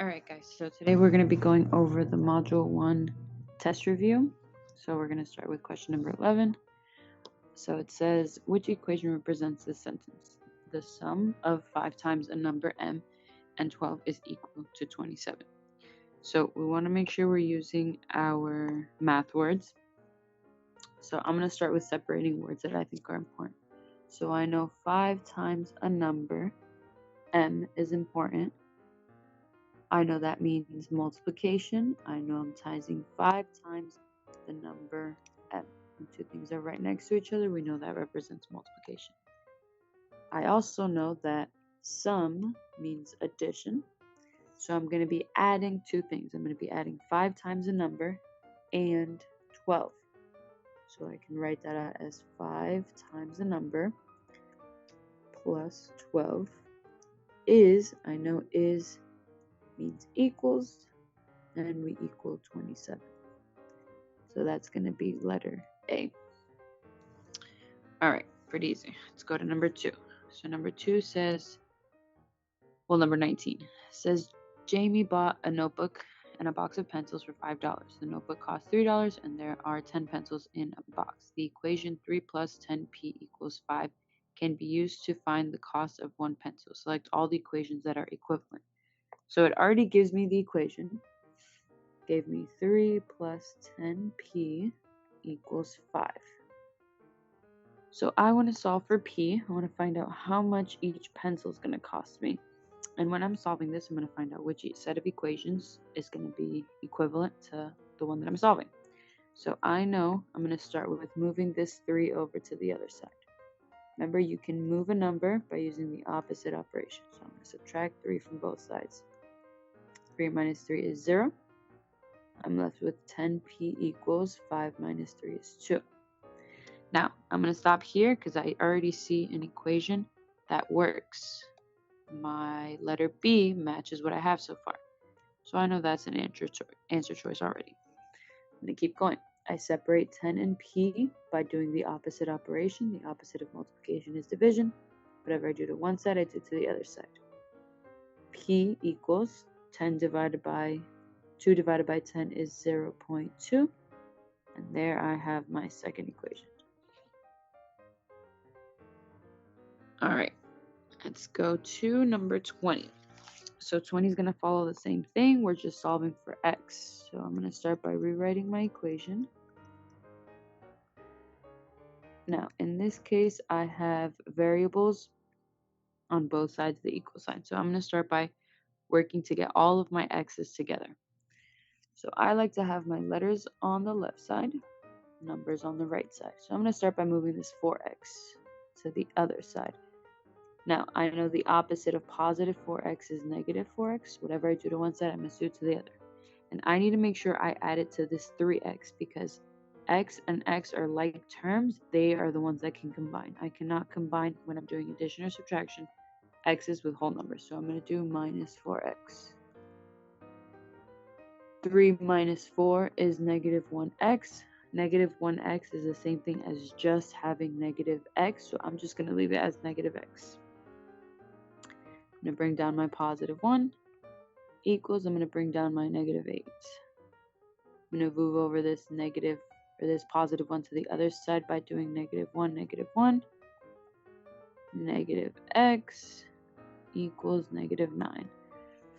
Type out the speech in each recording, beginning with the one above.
Alright guys, so today we're going to be going over the Module 1 test review. So we're going to start with question number 11. So it says, which equation represents this sentence? The sum of 5 times a number m and 12 is equal to 27. So we want to make sure we're using our math words. So I'm going to start with separating words that I think are important. So I know 5 times a number, m, is important. I know that means multiplication. I know I'm tising 5 times the number m. When two things are right next to each other, we know that represents multiplication. I also know that sum means addition. So I'm going to be adding two things. I'm going to be adding 5 times a number and 12. So I can write that out as 5 times a number plus 12 is, I know is means equals, and we equal 27. So that's going to be letter A. All right, pretty easy. Let's go to number 2. So number 2 says, well, number 19 says, Jamie bought a notebook and a box of pencils for $5. The notebook cost $3 and there are 10 pencils in a box. The equation 3 plus 10p equals 5 can be used to find the cost of one pencil. Select all the equations that are equivalent. So it already gives me the equation. Gave me 3 plus 10p equals 5. So I want to solve for p. I want to find out how much each pencil is going to cost me. And when I'm solving this, I'm going to find out which set of equations is going to be equivalent to the one that I'm solving. So I know I'm going to start with moving this 3 over to the other side. Remember, you can move a number by using the opposite operation. So I'm going to subtract 3 from both sides. 3 minus 3 is 0. I'm left with 10p equals 5 minus 3 is 2. Now, I'm going to stop here because I already see an equation that works. My letter B matches what I have so far. So I know that's an answer choice already. I'm going to keep going. I separate 10 and p by doing the opposite operation. The opposite of multiplication is division. Whatever I do to one side, I do to the other side. P equals 10 divided by 2 divided by 10 is 0.2. And there I have my second equation. All right, let's go to number 20. So 20 is going to follow the same thing. We're just solving for x. So I'm going to start by rewriting my equation. Now, in this case, I have variables on both sides of the equal sign. So I'm going to start by working to get all of my x's together. So I like to have my letters on the left side, numbers on the right side. So I'm going to start by moving this 4x to the other side. Now, I know the opposite of positive 4x is negative 4x. Whatever I do to one side, I'm going to do to the other. And I need to make sure I add it to this 3x because x and x are like terms. They are the ones that can combine. I cannot combine when I'm doing addition or subtraction x's with whole numbers. So I'm going to do minus 4x. 3 minus 4 is negative 1x. Negative 1x is the same thing as just having negative x. So I'm just going to leave it as negative x. I'm going to bring down my positive 1 equals, I'm going to bring down my negative 8. I'm going to move over this negative or this positive 1 to the other side by doing negative 1, negative x equals negative 9.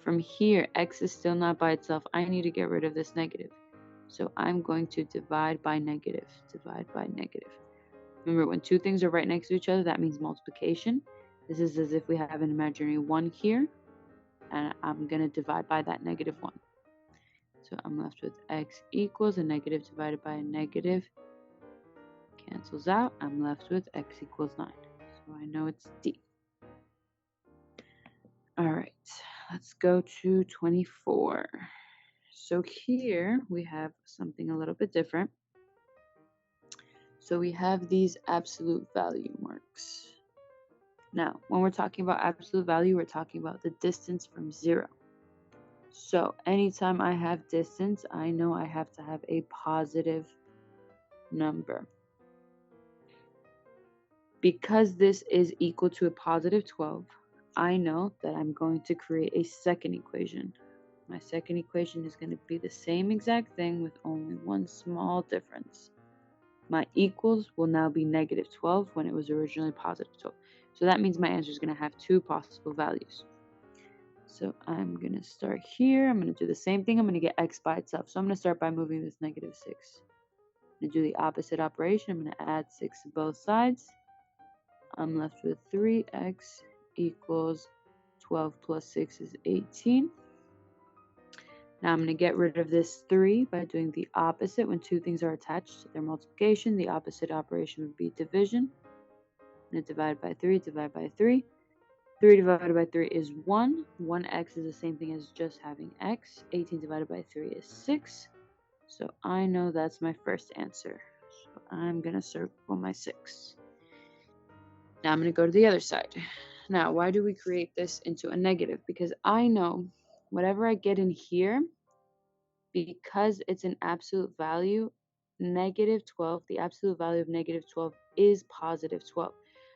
From here, x is still not by itself. I need to get rid of this negative. So I'm going to divide by negative. Remember, when two things are right next to each other, that means multiplication. This is as if we have an imaginary 1 here, and I'm going to divide by that negative 1. So I'm left with x equals a negative divided by a negative. Cancels out. I'm left with x equals 9. So I know it's D. All right, let's go to 24. So here we have something a little bit different. So we have these absolute value marks. Now, when we're talking about absolute value, we're talking about the distance from 0. So anytime I have distance, I know I have to have a positive number. Because this is equal to a positive 12, I know that I'm going to create a second equation. My second equation is going to be the same exact thing with only one small difference. My equals will now be negative 12 when it was originally positive 12. So that means my answer is going to have two possible values. So I'm going to start here. I'm going to do the same thing. I'm going to get x by itself. So I'm going to start by moving this negative 6. I'm going to do the opposite operation. I'm going to add 6 to both sides. I'm left with 3x equals 12 plus 6 is 18. Now I'm going to get rid of this 3 by doing the opposite. When two things are attached to their multiplication, the opposite operation would be division. I'm going to divide by 3, divide by 3. 3 divided by 3 is 1. 1x is the same thing as just having x. 18 divided by 3 is 6. So I know that's my first answer. So I'm going to circle my 6. Now I'm going to go to the other side. Now, why do we create this into a negative? Because I know whatever I get in here, because it's an absolute value, negative 12, the absolute value of negative 12 is positive 12.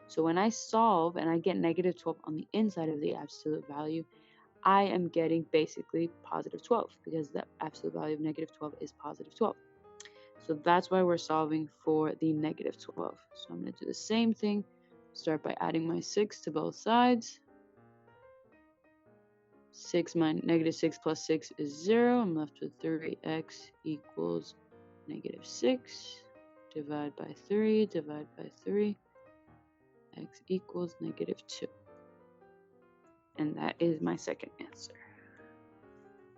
So when I solve and I get negative 12 on the inside of the absolute value, I am getting basically positive 12 because the absolute value of negative 12 is positive 12. So that's why we're solving for the negative 12. So I'm going to do the same thing. Start by adding my 6 to both sides. 6 minus negative 6 plus 6 is 0. I'm left with 3x equals negative 6. Divide by 3, divide by 3. X equals negative 2. And that is my second answer.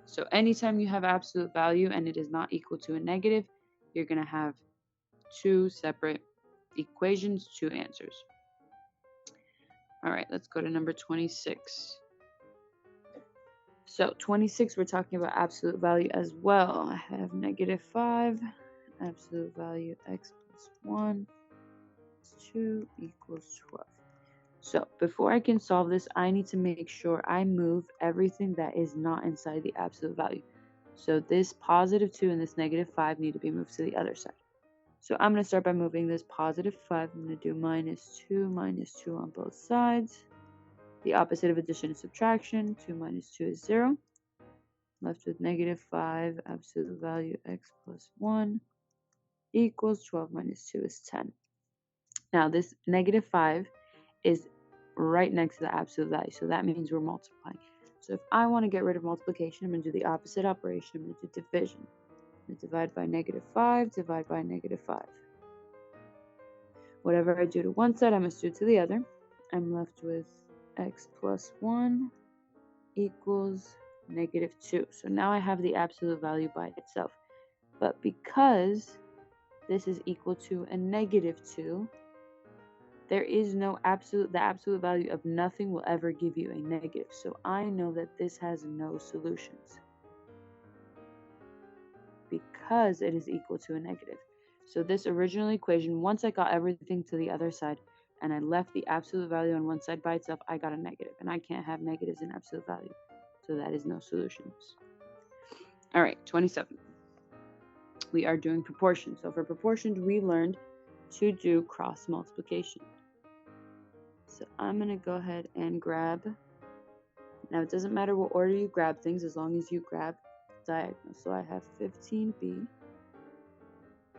So anytime you have absolute value and it is not equal to a negative, you're going to have two separate equations, two answers. All right, let's go to number 26. So 26, we're talking about absolute value as well. I have negative 5, absolute value x plus 1 is 2 equals 12. So before I can solve this, I need to make sure I move everything that is not inside the absolute value. So this positive 2 and this negative 5 need to be moved to the other side. So I'm going to start by moving this positive 5. I'm going to do minus 2 on both sides. The opposite of addition is subtraction. 2 minus 2 is 0. Left with negative 5, absolute value x plus 1 equals 12 minus 2 is 10. Now this negative 5 is right next to the absolute value, so that means we're multiplying. So if I want to get rid of multiplication, I'm going to do the opposite operation. I'm going to do division. I'm going to divide by negative 5, divide by negative 5. Whatever I do to one side, I must do to the other. I'm left with x plus 1 equals negative 2. So now I have the absolute value by itself. But because this is equal to a negative 2, there is no absolute, the absolute value of nothing will ever give you a negative. So I know that this has no solutions because it is equal to a negative. So this original equation, once I got everything to the other side and I left the absolute value on one side by itself, I got a negative, and I can't have negatives in absolute value. So that is no solutions. All right, 27. We are doing proportions. So for proportions, we learned to do cross multiplication. So I'm going to go ahead and grab. Now it doesn't matter what order you grab things as long as you grab diagonal. So I have 15b.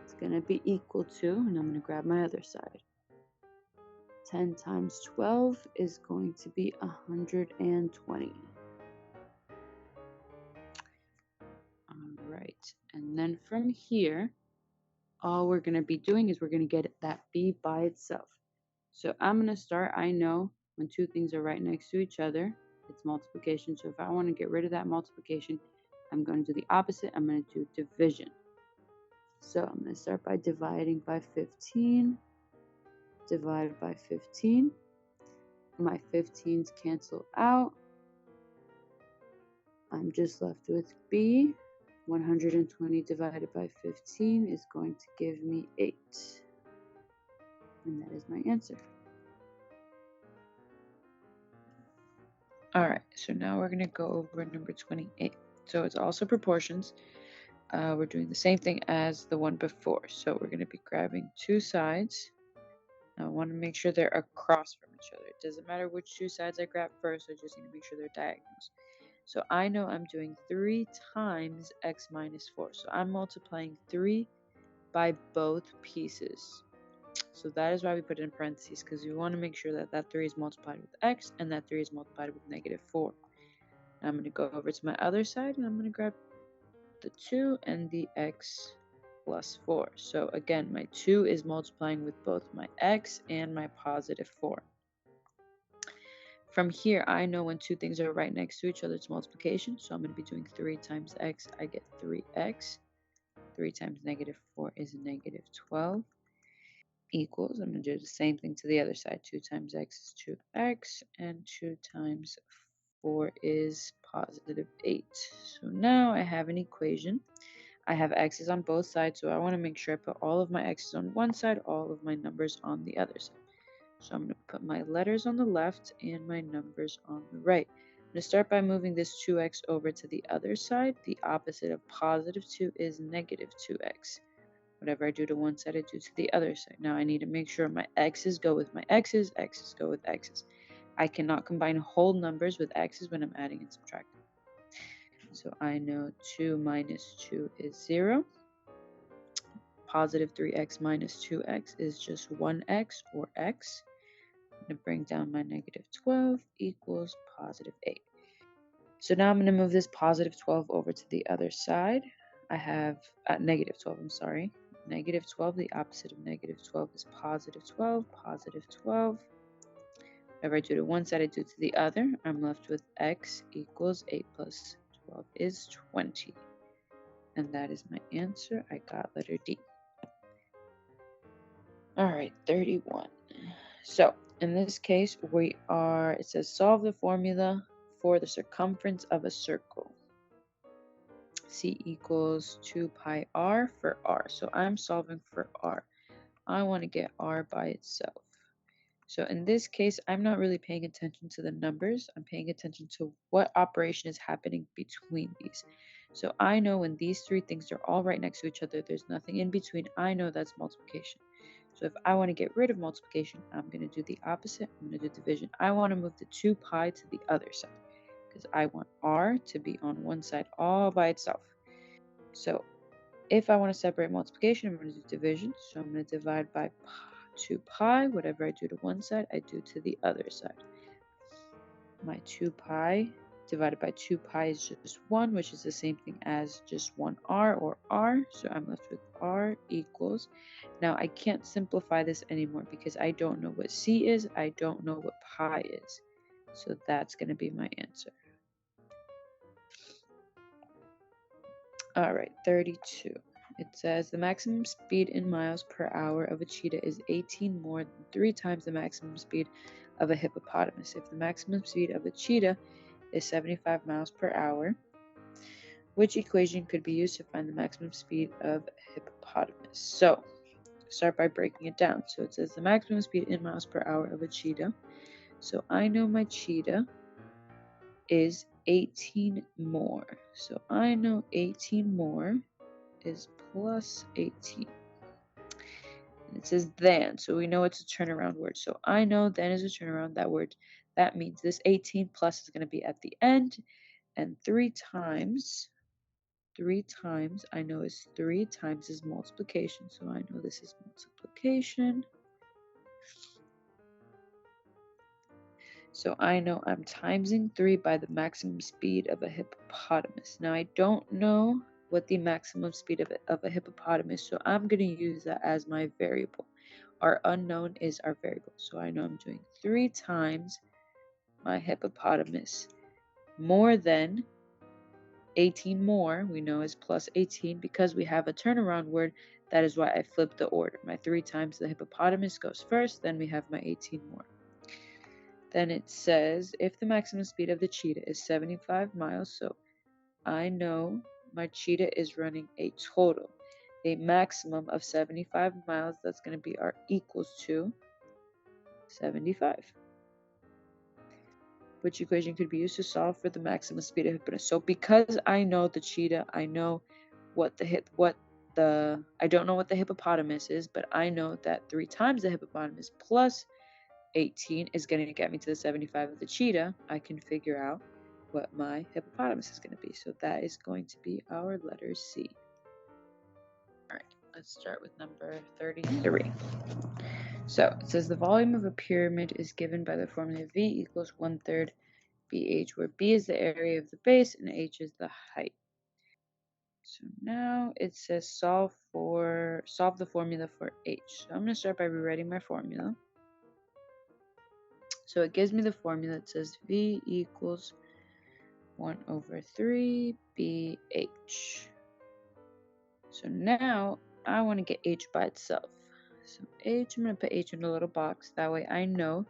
It's going to be equal to, and I'm going to grab my other side. 10 times 12 is going to be 120. All right, and then from here, all we're going to be doing is we're going to get that b by itself. So I'm going to start, I know when two things are right next to each other, it's multiplication. So if I want to get rid of that multiplication, I'm going to do the opposite. I'm going to do division. So I'm going to start by dividing by 15. Divided by 15. My 15s cancel out. I'm just left with b. 120 divided by 15 is going to give me 8. And that is my answer. All right, so now we're going to go over number 28. So it's also proportions. We're doing the same thing as the one before. So we're going to be grabbing two sides. Now I want to make sure they're across from each other. It doesn't matter which two sides I grab first. I just need to make sure they're diagonals. So I know I'm doing 3 times x minus 4. So I'm multiplying 3 by both pieces. So that is why we put it in parentheses, because we want to make sure that that 3 is multiplied with x and that 3 is multiplied with negative 4. Now I'm going to go over to my other side and I'm going to grab the 2 and the x plus 4. So again, my 2 is multiplying with both my x and my positive 4. From here, I know when two things are right next to each other, it's multiplication. So I'm going to be doing 3 times x. I get 3x. 3 times negative 4 is negative 12. Equals, I'm going to do the same thing to the other side. 2 times x is 2x. And 2 times 4 is positive 8. So now I have an equation. I have x's on both sides, so I want to make sure I put all of my x's on one side, all of my numbers on the other side. So I'm going to put my letters on the left and my numbers on the right. I'm going to start by moving this 2x over to the other side. The opposite of positive 2 is negative 2x. Whatever I do to one side, I do to the other side. Now I need to make sure my x's go with my x's, x's go with x's. I cannot combine whole numbers with x's when I'm adding and subtracting. So I know 2 minus 2 is 0. Positive 3x minus 2x is just 1x or x. I'm going to bring down my negative 12 equals positive 8. So now I'm going to move this positive 12 over to the other side. I have negative 12, I'm sorry. Negative 12, the opposite of negative 12 is positive 12, positive 12. Whatever I do to one side, I do to the other. I'm left with x equals 8 plus 12 is 20. And that is my answer. I got letter D. All right, 31. So in this case, it says solve the formula for the circumference of a circle. C equals 2 pi r for r. So I'm solving for r. I want to get r by itself. So in this case, I'm not really paying attention to the numbers. I'm paying attention to what operation is happening between these. So I know when these three things are all right next to each other, there's nothing in between. I know that's multiplication. So if I want to get rid of multiplication, I'm going to do the opposite. I'm going to do division. I want to move the 2 pi to the other side because I want r to be on one side all by itself. So if I want to separate multiplication, I'm going to do division. So I'm going to divide by 2 pi. Whatever I do to one side, I do to the other side. My 2 pi divided by 2 pi is just 1, which is the same thing as just 1r or r. So I'm left with r equals. Now I can't simplify this anymore because I don't know what c is. I don't know what pi is. So that's going to be my answer. All right, 32. It says the maximum speed in miles per hour of a cheetah is 18 more than 3 times the maximum speed of a hippopotamus. If the maximum speed of a cheetah is 75 miles per hour, which equation could be used to find the maximum speed of a hippopotamus? So, start by breaking it down. So it says the maximum speed in miles per hour of a cheetah. So I know my cheetah is 18 more. So I know 18 more is plus 18. And it says then, so we know it's a turnaround word. So I know then is a turnaround, that word. That means this 18 plus is going to be at the end. And 3 times, I know is 3 times is multiplication. So I know this is multiplication. So I know I'm timesing 3 by the maximum speed of a hippopotamus. Now I don't know what the maximum speed of a hippopotamus, so I'm going to use that as my variable. Our unknown is our variable. So I know I'm doing 3 times my hippopotamus more than 18 more, we know is plus 18 because we have a turnaround word. That is why I flipped the order. My 3 times the hippopotamus goes first, then we have my 18 more. Then it says if the maximum speed of the cheetah is 75 miles, so I know my cheetah is running a total, a maximum of 75 miles. That's going to be our equals to 75. Which equation could be used to solve for the maximum speed of hippopotamus? So because I know the cheetah, I know I don't know what the hippopotamus is, but I know that 3 times the hippopotamus plus 18 is going to get me to the 75 of the cheetah. I can figure out what my hippopotamus is going to be. So that is going to be our letter C. All right, let's start with number 33. So it says the volume of a pyramid is given by the formula V equals 1/3 BH, where B is the area of the base and H is the height. So now it says solve the formula for H. So I'm going to start by rewriting my formula. So it gives me the formula. It says V equals 1/3 BH. So now I want to get H by itself. So H, I'm going to put H in a little box. That way I know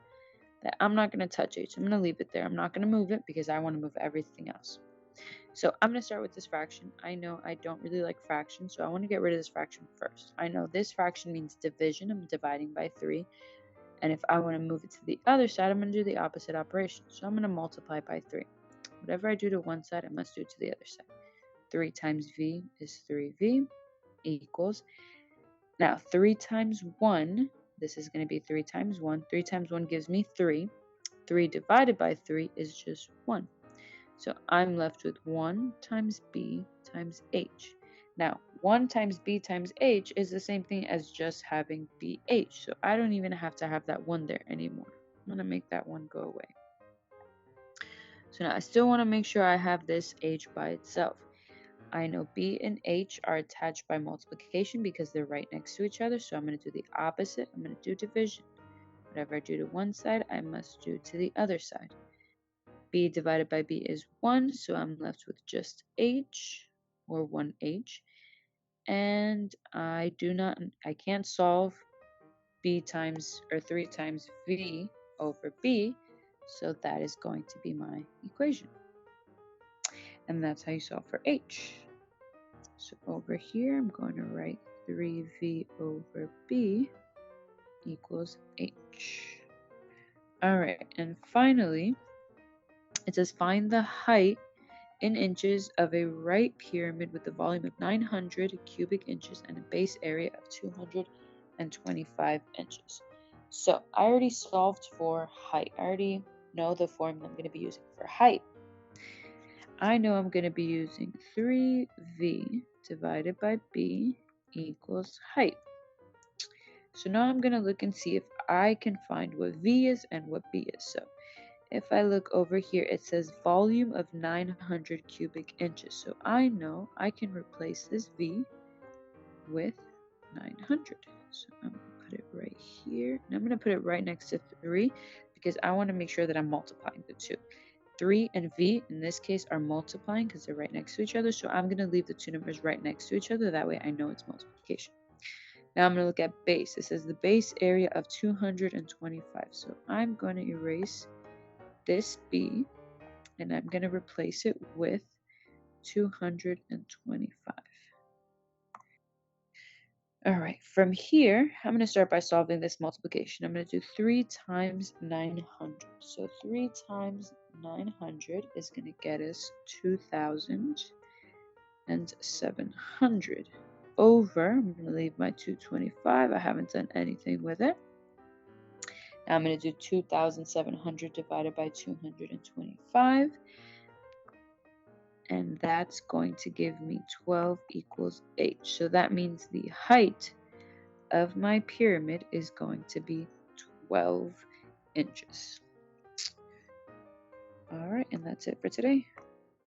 that I'm not going to touch H. I'm going to leave it there. I'm not going to move it because I want to move everything else. So I'm going to start with this fraction. I know I don't really like fractions, so I want to get rid of this fraction first. I know this fraction means division. I'm dividing by 3. And if I want to move it to the other side, I'm going to do the opposite operation. So I'm going to multiply by 3. Whatever I do to one side, I must do to the other side. 3 times V is 3V equals. Now, 3 times 1, this is going to be 3 times 1. 3 times 1 gives me 3. 3 divided by 3 is just 1. So I'm left with 1 times B times H. Now, 1 times B times H is the same thing as just having BH. So I don't even have to have that 1 there anymore. I'm going to make that 1 go away. So now I still want to make sure I have this H by itself. I know B and H are attached by multiplication because they're right next to each other. So I'm going to do the opposite. I'm going to do division. Whatever I do to one side, I must do to the other side. B divided by B is 1, so I'm left with just H, or 1H. And I can't solve B times, or 3 times V over B, so that is going to be my equation. And that's how you solve for H. So over here, I'm going to write 3V over B equals H. All right, and finally, it says find the height in inches of a right pyramid with a volume of 900 cubic inches and a base area of 225 inches. So I already solved for height. I already know the formula I'm going to be using for height. I know I'm going to be using 3V divided by B equals height. So now I'm going to look and see if I can find what V is and what B is. So if I look over here, it says volume of 900 cubic inches. So I know I can replace this V with 900. So I'm going to put it right here. And I'm going to put it right next to 3 because I want to make sure that I'm multiplying the two. 3 and V in this case are multiplying because they're right next to each other. So I'm going to leave the two numbers right next to each other. That way I know it's multiplication. Now I'm going to look at base. It says the base area of 225. So I'm going to erase this B and I'm going to replace it with 225. All right, from here, I'm going to start by solving this multiplication. I'm going to do 3 times 900. So 3 times 900 is going to get us 2,700 over, I'm going to leave my 225. I haven't done anything with it. Now I'm going to do 2,700 divided by 225. And that's going to give me 12 equals H. So that means the height of my pyramid is going to be 12 inches. All right, and that's it for today.